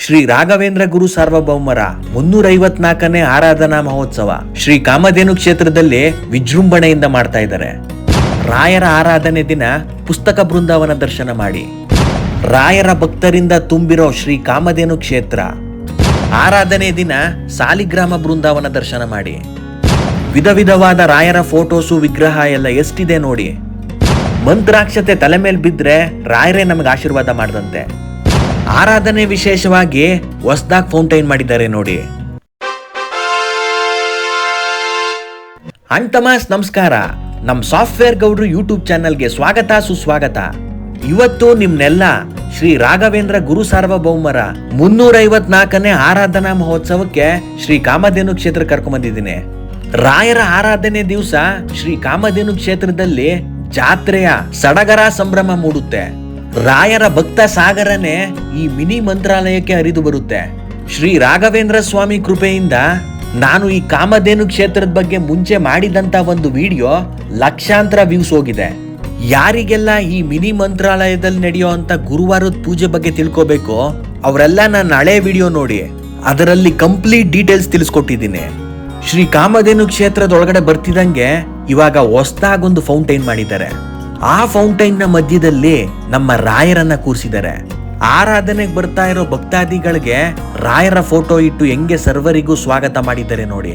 ಶ್ರೀ ರಾಘವೇಂದ್ರ ಗುರು ಸಾರ್ವಭೌಮರ 354ನೇ ಆರಾಧನಾ ಮಹೋತ್ಸವ ಶ್ರೀ ಕಾಮಧೇನು ಕ್ಷೇತ್ರದಲ್ಲಿ ವಿಜೃಂಭಣೆಯಿಂದ ಮಾಡ್ತಾ ಇದ್ದಾರೆ. ರಾಯರ ಆರಾಧನೆ ದಿನ ಪುಸ್ತಕ ಬೃಂದಾವನ ದರ್ಶನ ಮಾಡಿ. ರಾಯರ ಭಕ್ತರಿಂದ ತುಂಬಿರೋ ಶ್ರೀ ಕಾಮಧೇನು ಕ್ಷೇತ್ರ ಆರಾಧನೆ ದಿನ ಸಾಲಿಗ್ರಾಮ ಬೃಂದಾವನ ದರ್ಶನ ಮಾಡಿ. ವಿಧ ವಿಧವಾದ ರಾಯರ ಫೋಟೋಸು ವಿಗ್ರಹ ಎಲ್ಲ ಎಷ್ಟಿದೆ ನೋಡಿ. ಮಂತ್ರಾಕ್ಷತೆ ತಲೆ ಮೇಲೆ ಬಿದ್ರೆ ರಾಯರೇ ನಮಗೆ ಆಶೀರ್ವಾದ ಮಾಡದಂತೆ. ಆರಾಧನೆ ವಿಶೇಷವಾಗಿ ಹೊಸದಾಗಿ ಫೌಂಟೈನ್ ಮಾಡಿದ್ದಾರೆ ನೋಡಿ. ಅಂಟಮಾಸ್ ನಮಸ್ಕಾರ. ನಮ್ಮ ಸಾಫ್ಟ್ವೇರ್ ಗೌಡ್ರು ಯೂಟ್ಯೂಬ್ ಚಾನಲ್ಗೆ ಸ್ವಾಗತ ಸುಸ್ವಾಗತ. ಇವತ್ತು ನಿಮ್ನೆಲ್ಲ ಶ್ರೀ ರಾಘವೇಂದ್ರ ಗುರು ಸಾರ್ವಭೌಮರ 354ನೇ ಆರಾಧನಾ ಮಹೋತ್ಸವಕ್ಕೆ ಶ್ರೀ ಕಾಮಧೇನು ಕ್ಷೇತ್ರ ಕರ್ಕೊಂಡ್ಬಂದಿದ್ದೀನಿ. ರಾಯರ ಆರಾಧನೆ ದಿವಸ ಶ್ರೀ ಕಾಮಧೇನು ಕ್ಷೇತ್ರದಲ್ಲಿ ಜಾತ್ರೆಯ ಸಡಗರ ಸಂಭ್ರಮ ಮೂಡುತ್ತೆ. ರಾಯರ ಭಕ್ತ ಸಾಗರನೇ ಈ ಮಿನಿ ಮಂತ್ರಾಲಯಕ್ಕೆ ಹರಿದು ಬರುತ್ತೆ. ಶ್ರೀ ರಾಘವೇಂದ್ರ ಸ್ವಾಮಿ ಕೃಪೆಯಿಂದ ನಾನು ಈ ಕಾಮಧೇನು ಕ್ಷೇತ್ರದ ಬಗ್ಗೆ ಮುಂಚೆ ಮಾಡಿದಂತ ಒಂದು ವಿಡಿಯೋ ಲಕ್ಷಾಂತರ ವ್ಯೂಸ್ ಹೋಗಿದೆ. ಯಾರಿಗೆಲ್ಲ ಈ ಮಿನಿ ಮಂತ್ರಾಲಯದಲ್ಲಿ ನಡೆಯೋ ಅಂತ ಗುರುವಾರದ ಪೂಜೆ ಬಗ್ಗೆ ತಿಳ್ಕೋಬೇಕು ಅವರೆಲ್ಲ ನನ್ನ ಹಳೆ ವಿಡಿಯೋ ನೋಡಿ. ಅದರಲ್ಲಿ ಕಂಪ್ಲೀಟ್ ಡೀಟೇಲ್ಸ್ ತಿಳಿಸ್ಕೊಟ್ಟಿದ್ದೀನಿ. ಶ್ರೀ ಕಾಮಧೇನು ಕ್ಷೇತ್ರದೊಳಗಡೆ ಬರ್ತಿದಂಗೆ ಇವಾಗ ಹೊಸದಾಗೊಂದು ಫೌಂಟೈನ್ ಮಾಡಿದ್ದಾರೆ. ಆ ಫೌಂಟೈನ್ ನ ಮಧ್ಯದಲ್ಲಿ ನಮ್ಮ ರಾಯರನ್ನ ಕೂರಿಸಿದ್ದಾರೆ. ಆರಾಧನೆಗೆ ಬರ್ತಾ ಇರೋ ಭಕ್ತಾದಿಗಳಿಗೆ ರಾಯರ ಫೋಟೋ ಇಟ್ಟು ಹೆಂಗೆ ಸರ್ವರಿಗೂ ಸ್ವಾಗತ ಮಾಡಿದ್ದಾರೆ ನೋಡಿ.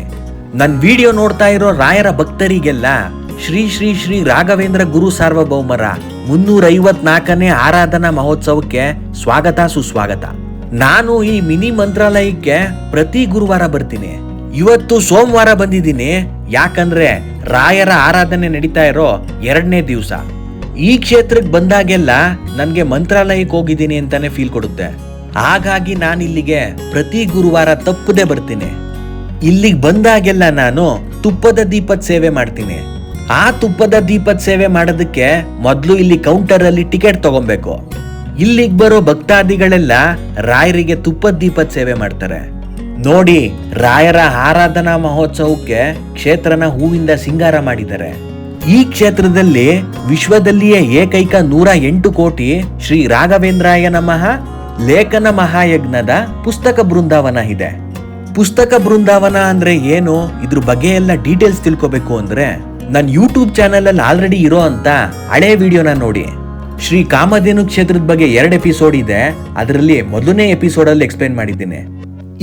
ನನ್ನ ವಿಡಿಯೋ ನೋಡ್ತಾ ಇರೋ ರಾಯರ ಭಕ್ತರಿಗೆಲ್ಲ ಶ್ರೀ ಶ್ರೀ ಶ್ರೀ ರಾಘವೇಂದ್ರ ಗುರು ಸಾರ್ವಭೌಮರ 354ನೇ ಆರಾಧನಾ ಮಹೋತ್ಸವಕ್ಕೆ ಸ್ವಾಗತ ಸುಸ್ವಾಗತ. ನಾನು ಈ ಮಿನಿ ಮಂತ್ರಾಲಯಕ್ಕೆ ಪ್ರತಿ ಗುರುವಾರ ಬರ್ತೀನಿ. ಇವತ್ತು ಸೋಮವಾರ ಬಂದಿದ್ದೀನಿ. ಯಾಕಂದ್ರೆ ರಾಯರ ಆರಾಧನೆ ನಡೀತಾ ಇರೋ 2ನೇ ದಿವಸ. ಈ ಕ್ಷೇತ್ರಕ್ಕೆ ಬಂದಾಗೆಲ್ಲ ನನ್ಗೆ ಮಂತ್ರಾಲಯಕ್ಕೆ ಹೋಗಿದ್ದೀನಿ ಅಂತಾನೆ ಫೀಲ್ ಕೊಡುತ್ತೆ. ಹಾಗಾಗಿ ನಾನು ಇಲ್ಲಿಗೆ ಪ್ರತಿ ಗುರುವಾರ ತಪ್ಪದೆ ಬರ್ತೀನಿ. ಇಲ್ಲಿಗೆ ಬಂದಾಗೆಲ್ಲ ನಾನು ತುಪ್ಪದ ದೀಪದ ಸೇವೆ ಮಾಡ್ತೀನಿ. ಆ ತುಪ್ಪದ ದೀಪದ ಸೇವೆ ಮಾಡೋದಕ್ಕೆ ಮೊದಲು ಇಲ್ಲಿ ಕೌಂಟರ್ ಅಲ್ಲಿ ಟಿಕೆಟ್ ತಗೊಬೇಕು. ಇಲ್ಲಿಗೆ ಬರೋ ಭಕ್ತಾದಿಗಳೆಲ್ಲ ರಾಯರಿಗೆ ತುಪ್ಪದ ದೀಪದ ಸೇವೆ ಮಾಡ್ತಾರೆ ನೋಡಿ. ರಾಯರ ಆರಾಧನಾ ಮಹೋತ್ಸವಕ್ಕೆ ಕ್ಷೇತ್ರನ ಹೂವಿಂದ ಸಿಂಗಾರ ಮಾಡಿದ್ದಾರೆ. ಈ ಕ್ಷೇತ್ರದಲ್ಲಿ ವಿಶ್ವದಲ್ಲಿಯೇ ಏಕೈಕ 108 ಕೋಟಿ ಶ್ರೀ ರಾಘವೇಂದ್ರಾಯ ನಮಃ ಲೇಖನ ಮಹಾಯಜ್ಞದ ಪುಸ್ತಕ ಬೃಂದಾವನ ಇದೆ. ಪುಸ್ತಕ ಬೃಂದಾವನ ಅಂದ್ರೆ ಏನು, ಇದ್ರ ಬಗ್ಗೆ ಎಲ್ಲ ಡೀಟೇಲ್ಸ್ ತಿಳ್ಕೋಬೇಕು ಅಂದ್ರೆ ನನ್ನ ಯೂಟ್ಯೂಬ್ ಚಾನಲ್ ಅಲ್ಲಿ ಆಲ್ರೆಡಿ ಇರೋ ಅಂತ ಹಳೆ ವಿಡಿಯೋನ ನೋಡಿ. ಶ್ರೀ ಕಾಮಧೇನು ಕ್ಷೇತ್ರದ ಬಗ್ಗೆ 2 ಎಪಿಸೋಡ್ ಇದೆ. ಅದರಲ್ಲಿ ಮೊದಲನೇ ಎಪಿಸೋಡ್ ಅಲ್ಲಿ ಎಕ್ಸ್ಪ್ಲೈನ್ ಮಾಡಿದ್ದೀನಿ.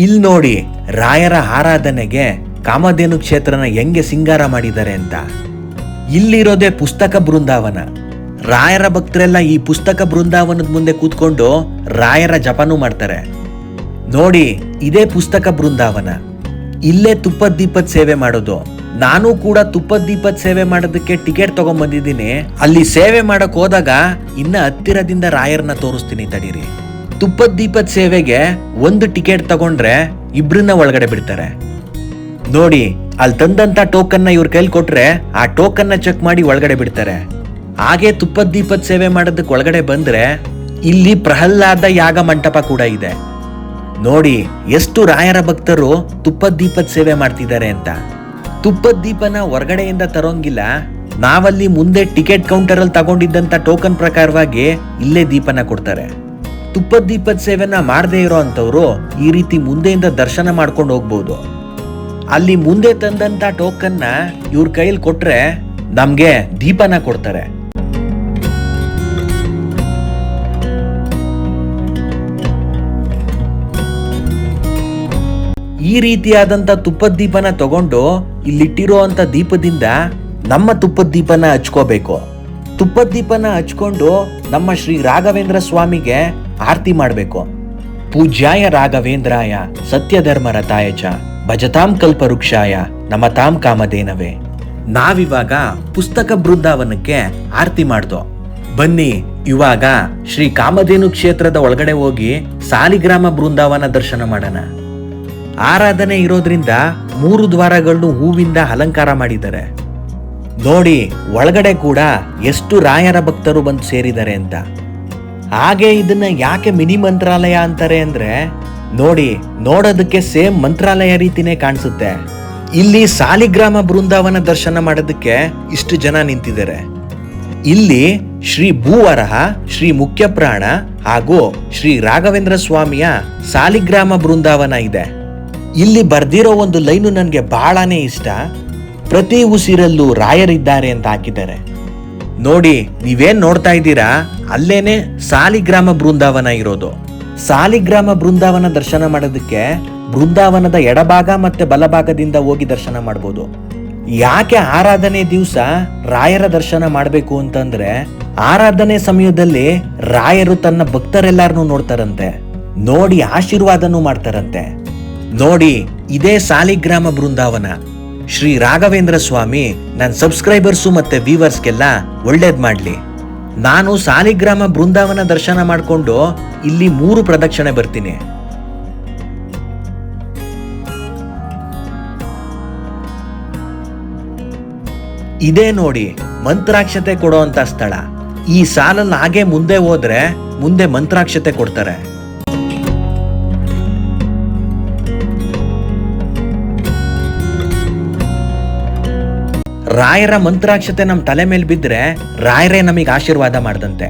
ಇಲ್ಲಿ ನೋಡಿ ರಾಯರ ಆರಾಧನೆಗೆ ಕಾಮಧೇನು ಕ್ಷೇತ್ರನ ಹೆಂಗೆ ಸಿಂಗಾರ ಮಾಡಿದ್ದಾರೆ ಅಂತ. ಇಲ್ಲಿರೋದೇ ಪುಸ್ತಕ ಬೃಂದಾವನ. ರಾಯರ ಭಕ್ತರೆಲ್ಲ ಈ ಪುಸ್ತಕ ಬೃಂದಾವನದ ಮುಂದೆ ಕೂತ್ಕೊಂಡು ರಾಯರ ಜಪನೂ ಮಾಡ್ತಾರೆ ನೋಡಿ. ಇದೇ ಪುಸ್ತಕ ಬೃಂದಾವನ. ಇಲ್ಲೇ ತುಪ್ಪದ ದೀಪದ ಸೇವೆ ಮಾಡೋದು. ನಾನು ಕೂಡ ತುಪ್ಪದ ದೀಪದ ಸೇವೆ ಮಾಡೋದಕ್ಕೆ ಟಿಕೆಟ್ ತಗೊಂಡ್ ಬಂದಿದ್ದೀನಿ. ಅಲ್ಲಿ ಸೇವೆ ಮಾಡಕ್ ಹೋದಾಗ ಇನ್ನ ಹತ್ತಿರದಿಂದ ರಾಯರ್ನ ತೋರಿಸ್ತೀನಿ ತಡೀರಿ. ತುಪ್ಪದ ದೀಪದ ಸೇವೆಗೆ 1 ಟಿಕೆಟ್ ತಗೊಂಡ್ರೆ ಇಬ್ರನ್ನ ಒಳಗಡೆ ಬಿಡ್ತಾರೆ ನೋಡಿ. ಅಲ್ಲಿ ತಂದಂತ ಟೋಕನ್ ಇವ್ರ ಕೈಲಿ ಕೊಟ್ರೆ ಆ ಟೋಕನ್ ಚೆಕ್ ಮಾಡಿ ಒಳಗಡೆ ಬಿಡ್ತಾರೆ. ಹಾಗೆ ತುಪ್ಪದ ದೀಪದ ಸೇವೆ ಮಾಡೋದಕ್ಕೆ ಒಳಗಡೆ ಬಂದ್ರೆ ಇಲ್ಲಿ ಪ್ರಹ್ಲಾದ ಯಾಗ ಮಂಟಪ ಕೂಡ ಇದೆ ನೋಡಿ. ಎಷ್ಟು ರಾಯರ ಭಕ್ತರು ತುಪ್ಪದ ದೀಪದ ಸೇವೆ ಮಾಡ್ತಿದ್ದಾರೆ ಅಂತ. ತುಪ್ಪದ ದೀಪನ ಹೊರಗಡೆಯಿಂದ ತರೋಂಗಿಲ್ಲ. ನಾವಲ್ಲಿ ಮುಂದೆ ಟಿಕೆಟ್ ಕೌಂಟರ್ ಅಲ್ಲಿ ತಗೊಂಡಿದ್ದಂತ ಟೋಕನ್ ಪ್ರಕಾರವಾಗಿ ಇಲ್ಲೇ ದೀಪನ ಕೊಡ್ತಾರೆ. ತುಪ್ಪದ ದೀಪದ ಸೇವೆನ ಮಾಡದೇ ಇರೋ ಅಂತವ್ರು ಈ ರೀತಿ ಮುಂದೆಯಿಂದ ದರ್ಶನ ಮಾಡ್ಕೊಂಡು ಹೋಗ್ಬೋದು. ಅಲ್ಲಿ ಮುಂದೆ ತಂದಂತ ಟೋಕನ್ನ ಇವ್ರ ಕೈಯಲ್ಲಿ ಕೊಟ್ರೆ ನಮ್ಗೆ ದೀಪನ ಕೊಡ್ತಾರೆ. ಈ ರೀತಿಯಾದಂತ ತುಪ್ಪದ ದೀಪನ ತಗೊಂಡು ಇಲ್ಲಿಟ್ಟಿರೋ ಅಂತ ದೀಪದಿಂದ ನಮ್ಮ ತುಪ್ಪದ ದೀಪನ ಹಚ್ಕೋಬೇಕು. ತುಪ್ಪದ ದೀಪನ ಹಚ್ಕೊಂಡು ನಮ್ಮ ಶ್ರೀ ರಾಘವೇಂದ್ರ ಸ್ವಾಮಿಗೆ ಆರತಿ ಮಾಡಬೇಕು. ಪೂಜ್ಯಾಯ ರಾಘವೇಂದ್ರಾಯ ಸತ್ಯಧರ್ಮ ರಥಾಯ ಚ ಭಜತಾಂ ಕಲ್ಪವೃಕ್ಷಾಯ ನಮತಾಂ ಕಾಮಧೇನವೇ. ನಾವಿವಾಗ ಪುಸ್ತಕ ಬೃಂದಾವನಕ್ಕೆ ಆರತಿ ಮಾಡ್ದೋ. ಬನ್ನಿ ಇವಾಗ ಶ್ರೀ ಕಾಮಧೇನು ಕ್ಷೇತ್ರದ ಒಳಗಡೆ ಹೋಗಿ ಸಾಲಿಗ್ರಾಮ ಬೃಂದಾವನ ದರ್ಶನ ಮಾಡೋಣ. ಆರಾಧನೆ ಇರೋದ್ರಿಂದ 3 ದ್ವಾರಗಳನ್ನು ಹೂವಿಂದ ಅಲಂಕಾರ ಮಾಡಿದ್ದಾರೆ ನೋಡಿ. ಒಳಗಡೆ ಕೂಡ ಎಷ್ಟು ರಾಯರ ಭಕ್ತರು ಬಂದು ಸೇರಿದ್ದಾರೆ ಅಂತ. ಹಾಗೆ ಇದನ್ನ ಯಾಕೆ ಮಿನಿ ಮಂತ್ರಾಲಯ ಅಂತಾರೆ ಅಂದ್ರೆ ನೋಡಿ, ನೋಡೋದಕ್ಕೆ ಸೇಮ್ ಮಂತ್ರಾಲಯ ರೀತಿನೇ ಕಾಣಿಸುತ್ತೆ. ಇಲ್ಲಿ ಸಾಲಿಗ್ರಾಮ ಬೃಂದಾವನ ದರ್ಶನ ಮಾಡೋದಕ್ಕೆ ಇಷ್ಟು ಜನ ನಿಂತಿದ್ದಾರೆ. ಇಲ್ಲಿ ಶ್ರೀ ಭೂವರಹ, ಶ್ರೀ ಮುಖ್ಯಪ್ರಾಣ ಹಾಗೂ ಶ್ರೀ ರಾಘವೇಂದ್ರ ಸ್ವಾಮಿಯ ಸಾಲಿಗ್ರಾಮ ಬೃಂದಾವನ ಇದೆ. ಇಲ್ಲಿ ಬರ್ದಿರೋ ಒಂದು ಲೈನು ನನಗೆ ಬಹಳನೇ ಇಷ್ಟ. ಪ್ರತಿ ಉಸಿರಲ್ಲೂ ರಾಯರಿದ್ದಾರೆ ಅಂತ ಹಾಕಿದ್ದಾರೆ. ನೋಡಿ, ನೀವೇನ್ ನೋಡ್ತಾ ಇದ್ದೀರಾ, ಅಲ್ಲೇನೆ ಸಾಲಿಗ್ರಾಮ ಬೃಂದಾವನ ಇರೋದು. ಸಾಲಿಗ್ರಾಮ ಬೃಂದಾವನ ದರ್ಶನ ಮಾಡೋದಕ್ಕೆ ಬೃಂದಾವನದ ಎಡಭಾಗ ಮತ್ತೆ ಬಲಭಾಗದಿಂದ ಹೋಗಿ ದರ್ಶನ ಮಾಡ್ಬೋದು. ಯಾಕೆ ಆರಾಧನೆ ದಿವಸ ರಾಯರ ದರ್ಶನ ಮಾಡಬೇಕು ಅಂತಂದ್ರೆ, ಆರಾಧನೆ ಸಮಯದಲ್ಲಿ ರಾಯರು ತನ್ನ ಭಕ್ತರೆಲ್ಲಾರನು ನೋಡ್ತಾರಂತೆ, ನೋಡಿ ಆಶೀರ್ವಾದನೂ ಮಾಡ್ತಾರಂತೆ. ನೋಡಿ, ಇದೇ ಸಾಲಿಗ್ರಾಮ ಬೃಂದಾವನ. ಶ್ರೀ ರಾಘವೇಂದ್ರ ಸ್ವಾಮಿ ನನ್ನ ಸಬ್ಸ್ಕ್ರೈಬರ್ಸು ಮತ್ತೆ ವ್ಯೂವರ್ಸ್ಗೆಲ್ಲ ಒಳ್ಳೇದ್ ಮಾಡ್ಲಿ. ನಾನು ಸಾಲಿಗ್ರಾಮ ಬೃಂದಾವನ ದರ್ಶನ ಮಾಡಿಕೊಂಡು ಇಲ್ಲಿ 3 ಪ್ರದಕ್ಷಿಣೆ ಬರ್ತೀನಿ. ಇದೇ ನೋಡಿ ಮಂತ್ರಾಕ್ಷತೆ ಕೊಡುವಂತ ಸ್ಥಳ. ಈ ಸಾಲಲ್ಲಿ ಹಾಗೆ ಮುಂದೆ ಹೋದ್ರೆ ಮುಂದೆ ಮಂತ್ರಾಕ್ಷತೆ ಕೊಡ್ತಾರೆ. ರಾಯರ ಮಂತ್ರಾಕ್ಷತೆ ನಮ್ಮ ತಲೆ ಮೇಲೆ ಬಿದ್ರೆ ರಾಯರೇ ನಮಗೆ ಆಶೀರ್ವಾದ ಮಾಡ್ದಂತೆ.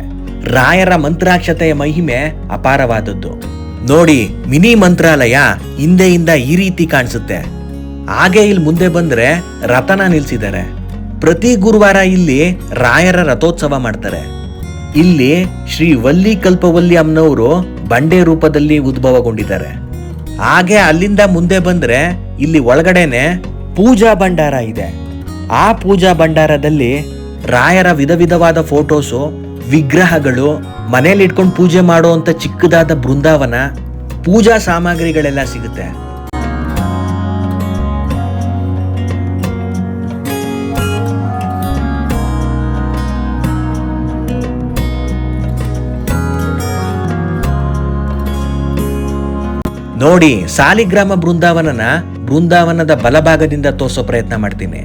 ರಾಯರ ಮಂತ್ರಾಕ್ಷತೆಯ ಮಹಿಮೆ ಅಪಾರವಾದದ್ದು. ನೋಡಿ, ಮಿನಿ ಮಂತ್ರಾಲಯ ಹಿಂದೆಯಿಂದ ಈ ರೀತಿ ಕಾಣಿಸುತ್ತೆ. ಹಾಗೆ ಇಲ್ಲಿ ಮುಂದೆ ಬಂದ್ರೆ ರಥನ ನಿಲ್ಸಿದ್ದಾರೆ. ಪ್ರತಿ ಗುರುವಾರ ಇಲ್ಲಿ ರಾಯರ ರಥೋತ್ಸವ ಮಾಡ್ತಾರೆ. ಇಲ್ಲಿ ಶ್ರೀ ವಲ್ಲಿ ಕಲ್ಪವಲ್ಲಿ ಅಮ್ಮನವರು ಬಂಡೆ ರೂಪದಲ್ಲಿ ಉದ್ಭವಗೊಂಡಿದ್ದಾರೆ. ಹಾಗೆ ಅಲ್ಲಿಂದ ಮುಂದೆ ಬಂದ್ರೆ ಇಲ್ಲಿ ಒಳಗಡೆನೆ ಪೂಜಾ ಭಂಡಾರ ಇದೆ. ಆ ಪೂಜಾ ಭಂಡಾರದಲ್ಲಿ ರಾಯರ ವಿಧ ವಿಧವಾದ ಫೋಟೋಸು, ವಿಗ್ರಹಗಳು, ಮನೇಲಿ ಇಟ್ಕೊಂಡು ಪೂಜೆ ಮಾಡುವಂತ ಚಿಕ್ಕದಾದ ಬೃಂದಾವನ, ಪೂಜಾ ಸಾಮಗ್ರಿಗಳೆಲ್ಲ ಸಿಗುತ್ತೆ. ನೋಡಿ, ಸಾಲಿಗ್ರಾಮ ಬೃಂದಾವನದ ಬಲಭಾಗದಿಂದ ತೋರಿಸೋ ಪ್ರಯತ್ನ ಮಾಡ್ತೀನಿ.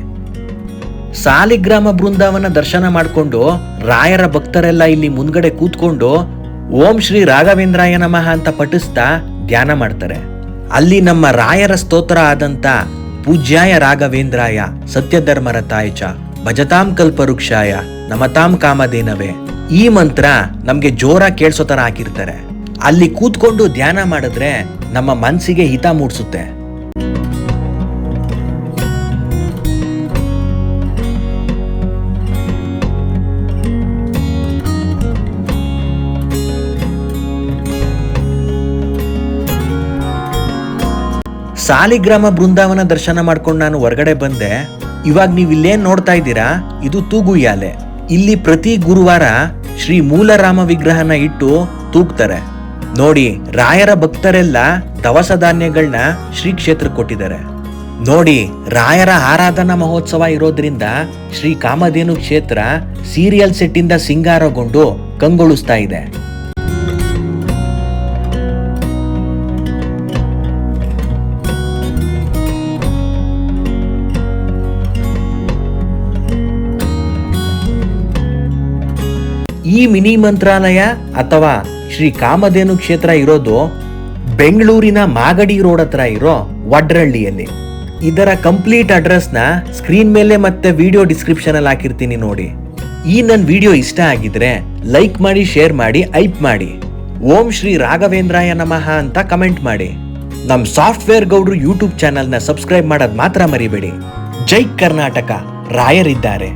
ಸಾಲಿಗ್ರಾಮ ಬೃಂದಾವನ ದರ್ಶನ ಮಾಡಿಕೊಂಡು ರಾಯರ ಭಕ್ತರೆಲ್ಲ ಇಲ್ಲಿ ಮುಂದ್ಗಡೆ ಕೂತ್ಕೊಂಡು ಓಂ ಶ್ರೀ ರಾಘವೇಂದ್ರಾಯ ನಮಃ ಅಂತ ಪಠಿಸ್ತಾ ಧ್ಯಾನ ಮಾಡ್ತಾರೆ. ಅಲ್ಲಿ ನಮ್ಮ ರಾಯರ ಸ್ತೋತ್ರ ಆದಂತ ಪೂಜ್ಯಾಯ ರಾಘವೇಂದ್ರಾಯ ಸತ್ಯಧರ್ಮರತಾಯ ಚ ಭಜತಾಂ ಕಲ್ಪವೃಕ್ಷಾಯ ನಮತಾಂ ಕಾಮಧೇನವೇ, ಈ ಮಂತ್ರ ನಮ್ಗೆ ಜೋರ ಕೇಳಿಸೋ ತರ ಹಾಕಿರ್ತಾರೆ. ಅಲ್ಲಿ ಕೂತ್ಕೊಂಡು ಧ್ಯಾನ ಮಾಡಿದ್ರೆ ನಮ್ಮ ಮನಸ್ಸಿಗೆ ಹಿತ ಮೂಡಿಸುತ್ತೆ. ಸಾಲಿಗ್ರಾಮ ಬೃಂದಾವನ ದರ್ಶನ ಮಾಡ್ಕೊಂಡು ನಾನು ಹೊರಗಡೆ ಬಂದೆ. ಇವಾಗ ನೀವು ಇಲ್ಲೇನ್ ನೋಡ್ತಾ ಇದ್ದೀರಾ, ಇದು ತೂಗುಯ್ಯಾಲೆ. ಇಲ್ಲಿ ಪ್ರತಿ ಗುರುವಾರ ಶ್ರೀ ಮೂಲರಾಮ ವಿಗ್ರಹನ ಇಟ್ಟು ತೂಗ್ತಾರೆ. ನೋಡಿ, ರಾಯರ ಭಕ್ತರೆಲ್ಲ ದವಸ ಧಾನ್ಯಗಳನ್ನ ಶ್ರೀ ಕ್ಷೇತ್ರಕ್ಕೆ ಕೊಟ್ಟಿದ್ದಾರೆ. ನೋಡಿ, ರಾಯರ ಆರಾಧನಾ ಮಹೋತ್ಸವ ಇರೋದ್ರಿಂದ ಶ್ರೀ ಕಾಮಧೇನು ಕ್ಷೇತ್ರ ಸೀರಿಯಲ್ ಸೆಟ್ ಇಂದ ಸಿಂಗಾರಗೊಂಡು ಕಂಗೊಳಿಸ್ತಾ ಇದೆ. ಈ ಮಿನಿ ಮಂತ್ರಾಲಯ ಅಥವಾ ಶ್ರೀ ಕಾಮಧೇನು ಕ್ಷೇತ್ರ ಇರೋದು ಬೆಂಗಳೂರಿನ ಮಾಗಡಿ ರೋಡ್ ಹತ್ರ ಇರೋ ವಡ್ರಳ್ಳಿಯಲ್ಲಿ. ಇದರ ಕಂಪ್ಲೀಟ್ ಅಡ್ರೆಸ್ ನ ಸ್ಕ್ರೀನ್ ಮೇಲೆ ಮತ್ತೆ ವಿಡಿಯೋ ಡಿಸ್ಕ್ರಿಪ್ಷನ್ ಅಲ್ಲಿ ಹಾಕಿರ್ತೀನಿ ನೋಡಿ. ಈ ನನ್ನ ವಿಡಿಯೋ ಇಷ್ಟ ಆಗಿದ್ರೆ ಲೈಕ್ ಮಾಡಿ, ಶೇರ್ ಮಾಡಿ, ಐಪ್ ಮಾಡಿ. ಓಂ ಶ್ರೀ ರಾಘವೇಂದ್ರಾಯ ನಮಃ ಅಂತ ಕಮೆಂಟ್ ಮಾಡಿ. ನಮ್ ಸಾಫ್ಟ್ವೇರ್ ಗೌಡ್ರು ಯೂಟ್ಯೂಬ್ ಚಾನೆಲ್ ನ ಸಬ್ಸ್ಕ್ರೈಬ್ ಮಾಡೋದ್ ಮಾತ್ರ ಮರಿಬೇಡಿ. ಜೈ ಕರ್ನಾಟಕ, ರಾಯರಿದ್ದಾರೆ.